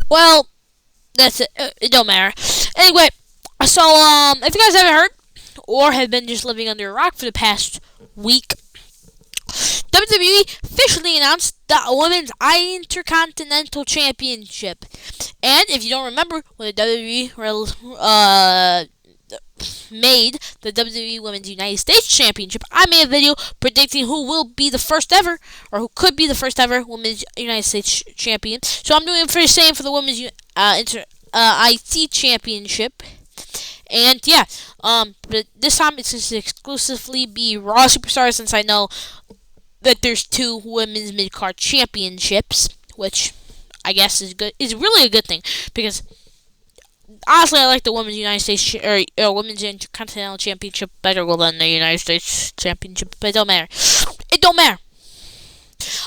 Well, that's it. It don't matter. Anyway, so if you guys haven't heard or have been just living under a rock for the past week, WWE officially announced the Women's Intercontinental Championship. And if you don't remember, when the WWE made the WWE Women's United States Championship, I made a video predicting who will be the first ever, or who could be the first ever Women's United States Champion. So I'm doing the same for the Women's IC Championship. And yeah, but this time it's just exclusively be Raw Superstars, since I know that there's two women's mid-card championships, which I guess is good. Is really a good thing, because honestly, I like the Women's United States Women's Intercontinental Championship better than the United States Championship, but it don't matter. It don't matter.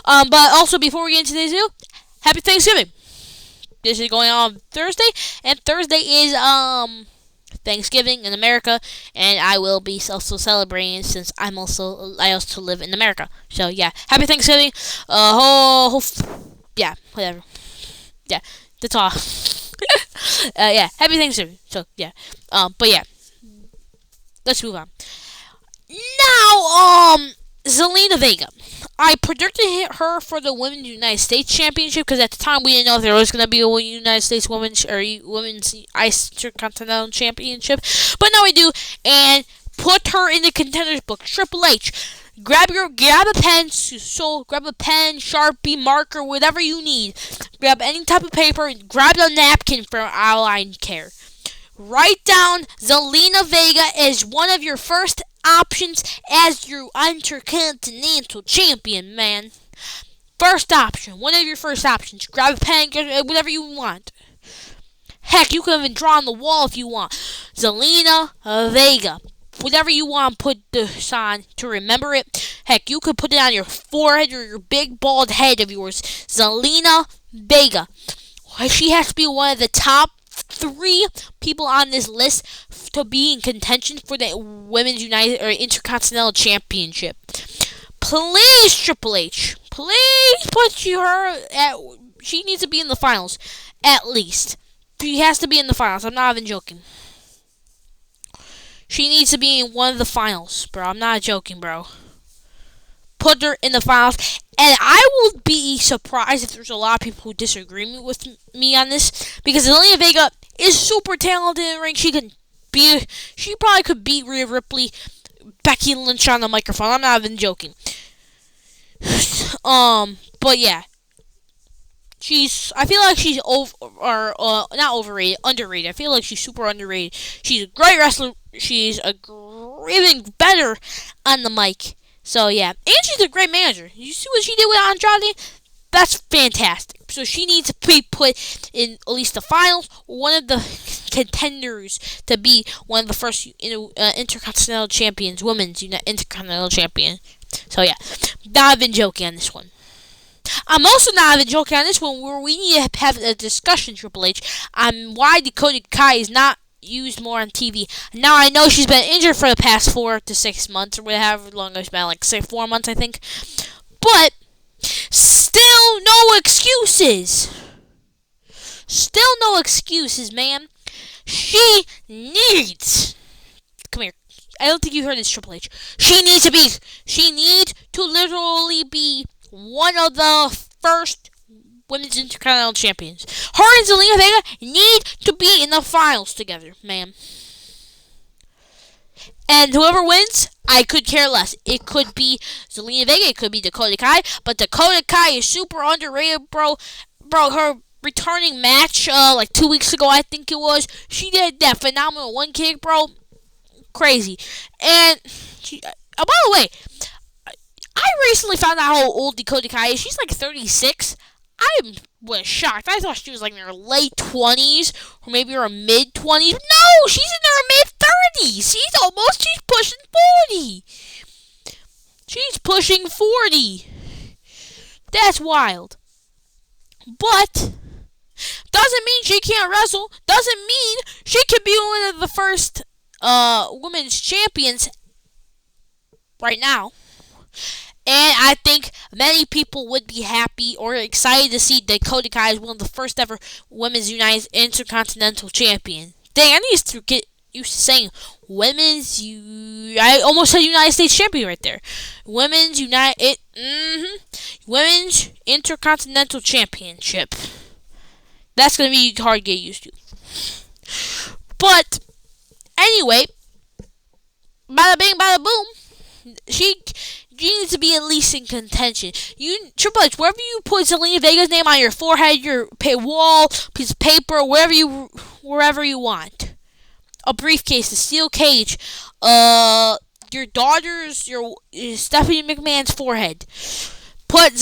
But also, before we get into today's video, Happy Thanksgiving. This is going on Thursday, and Thursday is Thanksgiving in America, and I will be also celebrating since I also live in America. So yeah, Happy Thanksgiving. Yeah, whatever. Yeah, that's all. Yeah, Happy Thanksgiving. So yeah, but yeah, let's move on. Now, Zelina Vega. I predicted her for the Women's United States Championship because at the time we didn't know if there was going to be a United States Women's Intercontinental Championship, but now we do, and put her in the contenders book. Triple H, grab a pen, grab a pen, Sharpie, marker, whatever you need. Grab any type of paper, grab a napkin for Allied Care. Write down Zelina Vega as one of your first options as your Intercontinental Champion, man. First option, one of your first options. Grab a pen, whatever you want. Heck, you can even draw on the wall if you want. Zelina Vega. Whatever you want, put this on to remember it. Heck, you could put it on your forehead or your big bald head of yours. Zelina Vega. She has to be one of the top 3 people on this list to be in contention for the Women's United or Intercontinental Championship. Please, Triple H, please put her at. She needs to be in the finals, at least. She has to be in the finals. I'm not even joking. She needs to be in one of the finals, bro. I'm not joking, bro. Put her in the finals. And I will be surprised if there's a lot of people who disagree with me on this, because Zelina Vega is super talented in the ring. She probably could beat Rhea Ripley, Becky Lynch on the microphone. I'm not even joking. But yeah, I feel like she's not overrated, underrated. I feel like she's super underrated. She's a great wrestler. She's even better on the mic. So yeah, and she's a great manager. You see what she did with Andrade? That's fantastic. So she needs to be put in at least the finals, one of the contenders to be one of the first Intercontinental Champions, Women's Intercontinental Champion. So yeah, not even joking on this one. I'm also not even joking on this one, where we need to have a discussion, Triple H, on why Dakota Kai is not used more on TV. Now I know she's been injured for the past 4 to 6 months, or whatever long it's been, like 4 months, I think. But still, no excuses. Still, no excuses, man. She needs. Come here. I don't think you heard this, Triple H. She needs to literally be one of the first Women's Intercontinental Champions. Her and Zelina Vega need to be in the finals together, man. And whoever wins, I could care less. It could be Zelina Vega, it could be Dakota Kai, but Dakota Kai is super underrated, bro. Bro, her returning match, like 2 weeks ago, I think it was, she did that phenomenal one kick, bro. Crazy. And, by the way, I recently found out how old Dakota Kai is. She's like 36. I was shocked. I thought she was like in her late 20s or maybe her mid 20s. No, she's in her mid 30s. She's pushing 40. She's pushing 40. That's wild. But doesn't mean she can't wrestle. Doesn't mean she could be one of the first women's champions right now. And I think many people would be happy or excited to see Dakota Kai as one of the first ever Women's United Intercontinental Champion. Dang, I need to get used to saying I almost said United States Champion right there. Women's Intercontinental Championship. That's gonna be hard to get used to. But anyway, bada bing, bada boom. She needs to be at least in contention. Triple H, wherever you put Zelina Vega's name on your forehead, your wall, piece of paper, wherever you want. A briefcase, a steel cage, your daughter's, your Stephanie McMahon's forehead. Put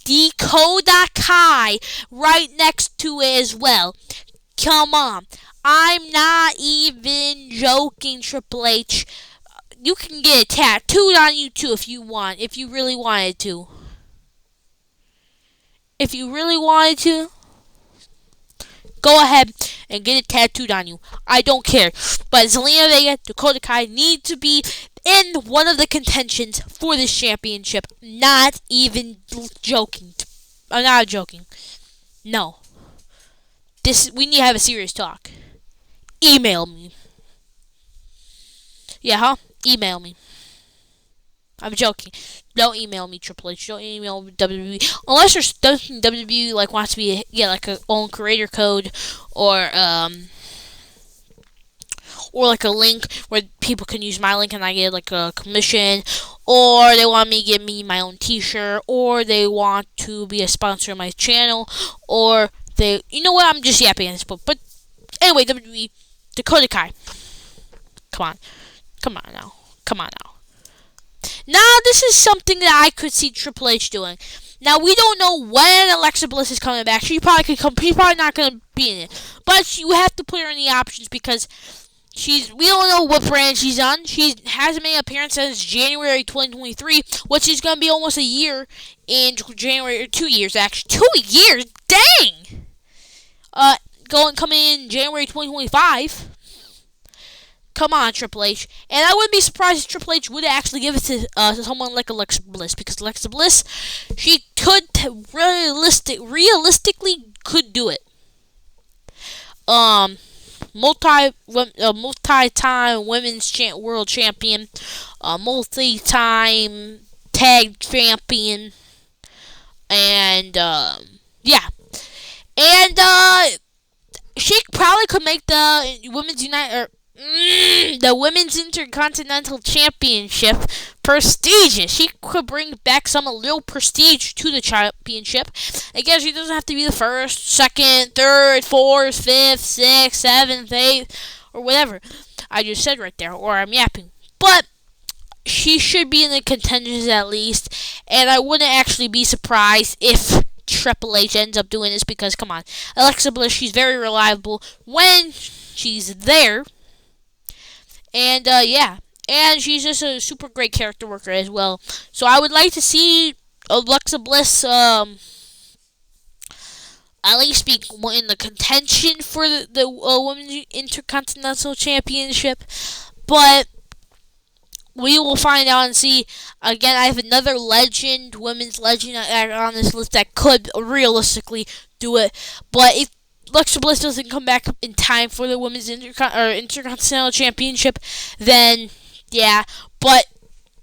Dakota Kai right next to it as well. Come on. I'm not even joking, Triple H. You can get it tattooed on you too if you want, if you really wanted to. If you really wanted to, go ahead and get it tattooed on you. I don't care. But Zelina Vega, Dakota Kai need to be in one of the contentions for this championship. Not even joking. I'm not joking. No. We need to have a serious talk. Email me. Yeah, huh? Email me. I'm joking. Don't email me, Triple H. Don't email WWE unless WWE wants me to get like a own creator code or like a link where people can use my link and I get like a commission, or they want me to give me my own T-shirt, or they want to be a sponsor of my channel, or you know what? I'm just yapping at this point. But anyway, WWE, Dakota Kai. Come on now. Now, this is something that I could see Triple H doing. Now, we don't know when Alexa Bliss is coming back. She probably could come. She's probably not going to be in it. But you have to put her in the options because we don't know what brand she's on. She hasn't made an appearance since January 2023, which is going to be almost a year in January, or 2 years, actually. 2 years? Dang! Coming in January 2025. Come on, Triple H. And I wouldn't be surprised if Triple H would actually give it to someone like Alexa Bliss, because Alexa Bliss, she could realistically could do it. Multi-time women's world champion, multi-time tag champion, and yeah, and she probably could make the the Women's Intercontinental Championship prestigious. She could bring back some little prestige to the championship. Again, she doesn't have to be the first, second, third, fourth, fifth, sixth, seventh, eighth, or whatever I just said right there, or I'm yapping. But she should be in the contenders at least, and I wouldn't actually be surprised if Triple H ends up doing this, because, come on, Alexa Bliss, she's very reliable when she's there. And, yeah. And she's just a super great character worker as well. So I would like to see Alexa Bliss, at least be in the contention for the Women's Intercontinental Championship. But we will find out and see. Again, I have another women's legend on this list that could realistically do it. But if Alexa Bliss doesn't come back in time for the Women's Intercontinental Championship, then, yeah. But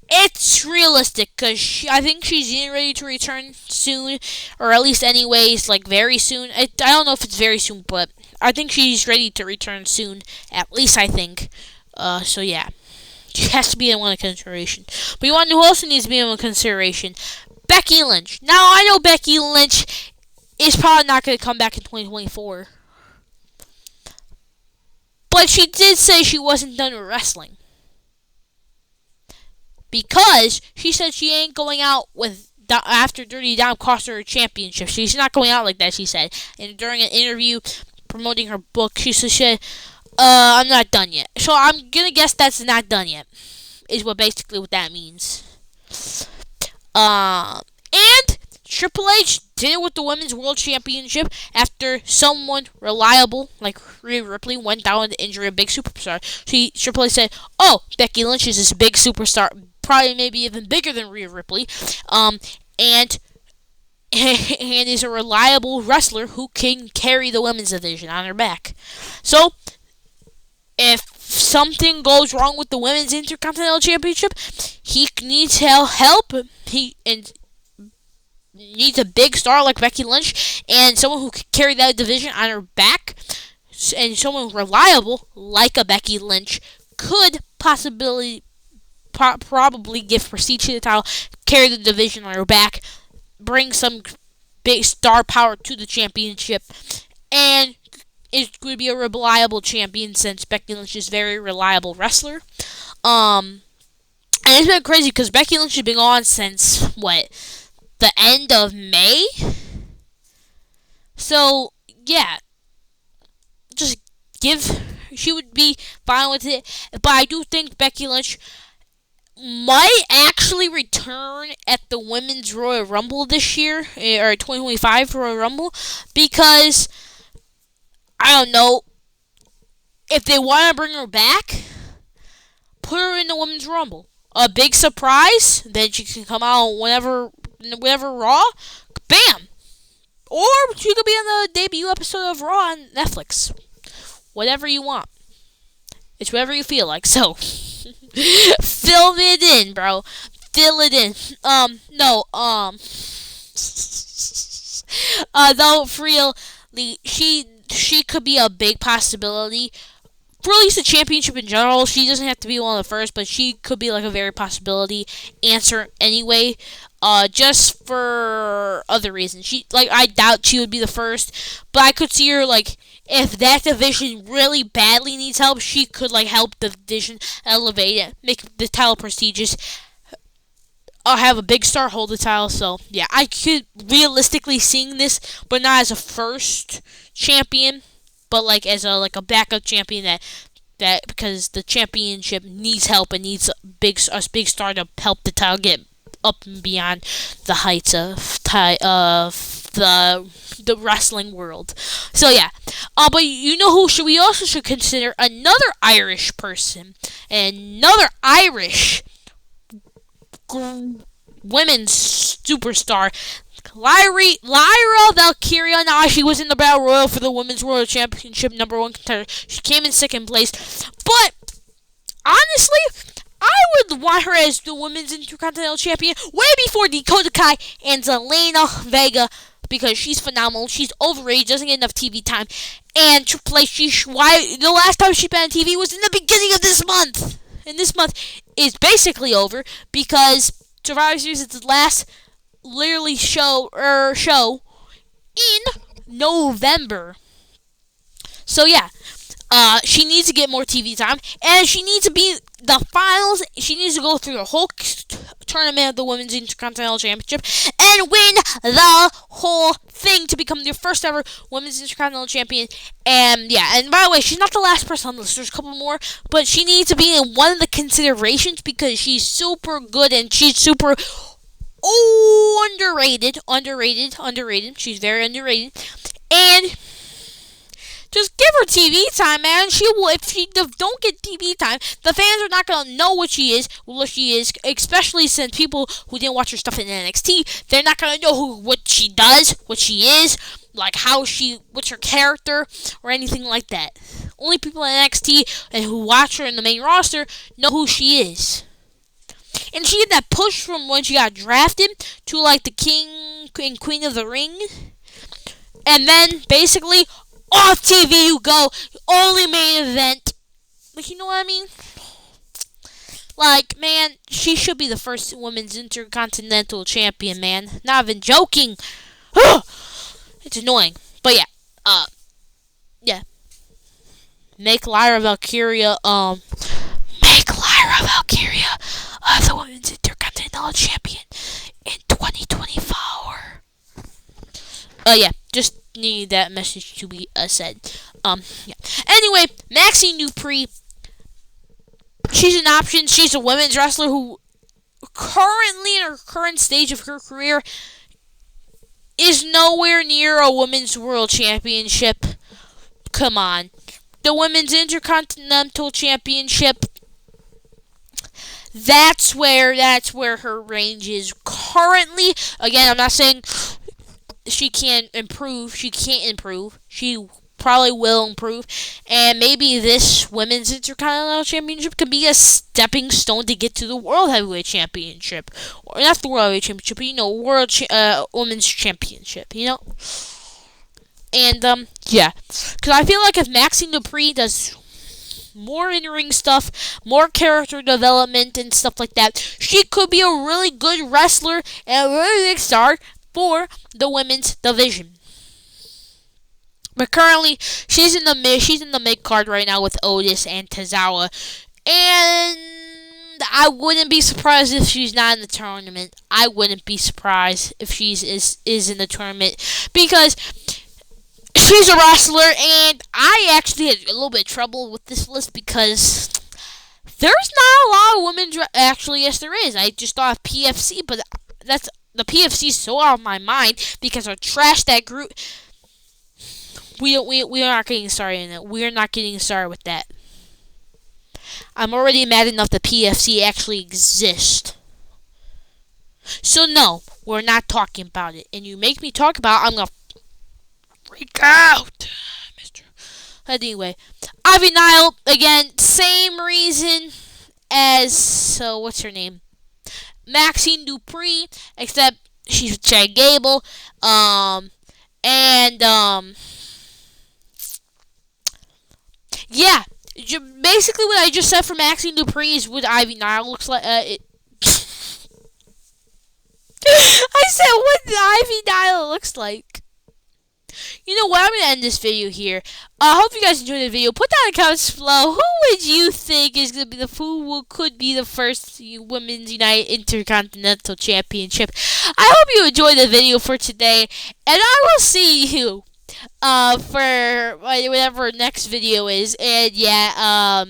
it's realistic, because I think she's getting ready to return soon, or at least anyways, very soon. I don't know if it's very soon, but I think she's ready to return soon, at least I think. So, yeah. She has to be in one consideration. But you want to know who else needs to be in one consideration? Becky Lynch. Now, I know Becky Lynch is probably not going to come back in 2024. But she did say she wasn't done with wrestling. Because she said she ain't going out after Dirty Dom cost her a championship. She's not going out like that, she said. And during an interview promoting her book, she said, I'm not done yet. So I'm going to guess that's not done yet, is what that means. And Triple H did it with the Women's World Championship after someone reliable like Rhea Ripley went down with the injury of a big superstar. Triple H said, "Oh, Becky Lynch is this big superstar, probably maybe even bigger than Rhea Ripley, and and is a reliable wrestler who can carry the women's division on her back. So, if something goes wrong with the women's Intercontinental Championship, he needs help. He needs a big star like Becky Lynch and someone who can carry that division on her back, and someone reliable like a Becky Lynch could probably give prestige to the title, carry the division on her back, bring some big star power to the championship, and is going to be a reliable champion since Becky Lynch is a very reliable wrestler. And it's been crazy because Becky Lynch has been on since, the end of May? So, yeah. Just she would be fine with it. But I do think Becky Lynch might actually return at the Women's Royal Rumble this year, or 2025 Royal Rumble, because, I don't know, if they want to bring her back, put her in the Women's Rumble. A big surprise, then she can come out whenever Raw, bam! Or she could be on the debut episode of Raw on Netflix. Whatever you want. It's whatever you feel like, so fill it in, bro. Fill it in. Though, for real, she could be a big possibility. For at least the championship in general, she doesn't have to be one of the first, but she could be like a very possibility answer anyway. Just for other reasons. I doubt she would be the first, but I could see her, if that division really badly needs help, she could, help the division elevate it, make the title prestigious, have a big star hold the title. So, yeah, I could realistically seeing this, but not as a first champion, but, as a backup champion that because the championship needs help and needs a big star to help the title get up and beyond the heights of the wrestling world. So yeah, but you know who we also should consider another Irish person, another Irish women's superstar, Lyra Valkyria. Now she was in the Battle Royal for the Women's World Championship #1 contender. She came in second place, but honestly, I would want her as the Women's Intercontinental Champion way before Dakota Kai and Zelina Vega, because she's phenomenal. She's overrated, doesn't get enough TV time. And Triple H, the last time she's been on TV was in the beginning of this month. And this month is basically over because Survivor Series is the last literally show in November. So yeah. She needs to get more TV time, and she needs to be the finals. She needs to go through the whole tournament of the Women's Intercontinental Championship and win the whole thing to become the first ever Women's Intercontinental Champion. And yeah, and by the way, she's not the last person on the list. There's a couple more, but she needs to be in one of the considerations because she's super good and she's super underrated. She's very underrated, and just give her TV time, man. She will. If she don't get TV time, the fans are not gonna know what she is. Especially since people who didn't watch her stuff in NXT, they're not gonna know what she does, what she is, what's her character, or anything like that. Only people in NXT and who watch her in the main roster know who she is. And she had that push from when she got drafted to the King and Queen of the Ring, and then basically off TV you go, only main event. You know what I mean? Man, she should be the first Women's Intercontinental Champion, man. Not even joking. It's annoying. But yeah. Yeah. Make Lyra Valkyria, the Women's Intercontinental Champion in 2024. Yeah, just need that message to be said. Yeah. Anyway, Maxxine Dupri. She's an option. She's a women's wrestler who currently in her current stage of her career is nowhere near a women's world championship. Come on. The Women's Intercontinental Championship, That's where her range is currently. Again, I'm not saying she can't improve. She can't improve. She probably will improve, and maybe this women's intercontinental championship could be a stepping stone to get to the world heavyweight championship, or not the world heavyweight championship, but women's championship. And yeah, because I feel like if Maxine Dupree does more in-ring stuff, more character development and stuff like that, she could be a really good wrestler and a really big star for the women's division. But currently, she's in the mid card right now with Otis and Tozawa, and I wouldn't be surprised if she's not in the tournament. I wouldn't be surprised if she's is in the tournament because she's a wrestler, and I actually had a little bit of trouble with this list because there's not a lot of women. Actually, yes, there is. I just thought of PFC, but that's the PFC is so out of my mind because I trashed that group. We are not getting started in it. We're not getting started with that. I'm already mad enough the PFC actually exists. So no, we're not talking about it. And you make me talk about it, I'm gonna freak out, Mister. But anyway, Ivy Nile again, same reason as what's her name, Maxine Dupree, except she's with Chad Gable, and yeah, basically what I just said for Maxine Dupree is what Ivy Nile looks like. I said what Ivy Nile looks like. You know what? I'm going to end this video here. I hope you guys enjoyed the video. Put down in the comments below, who would you think is going to be could be the first Women's United Intercontinental Championship? I hope you enjoyed the video for today, and I will see you for whatever next video is. And yeah,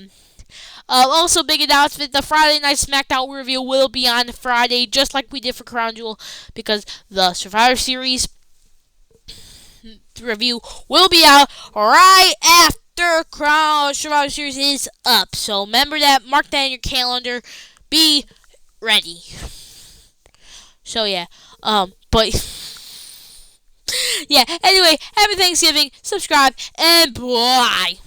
also big announcement, the Friday Night SmackDown review will be on Friday, just like we did for Crown Jewel, because the Survivor Series review will be out right after Survivor Series is up. So remember that, mark that in your calendar, be ready. So yeah, but yeah, anyway, happy Thanksgiving, subscribe, and bye.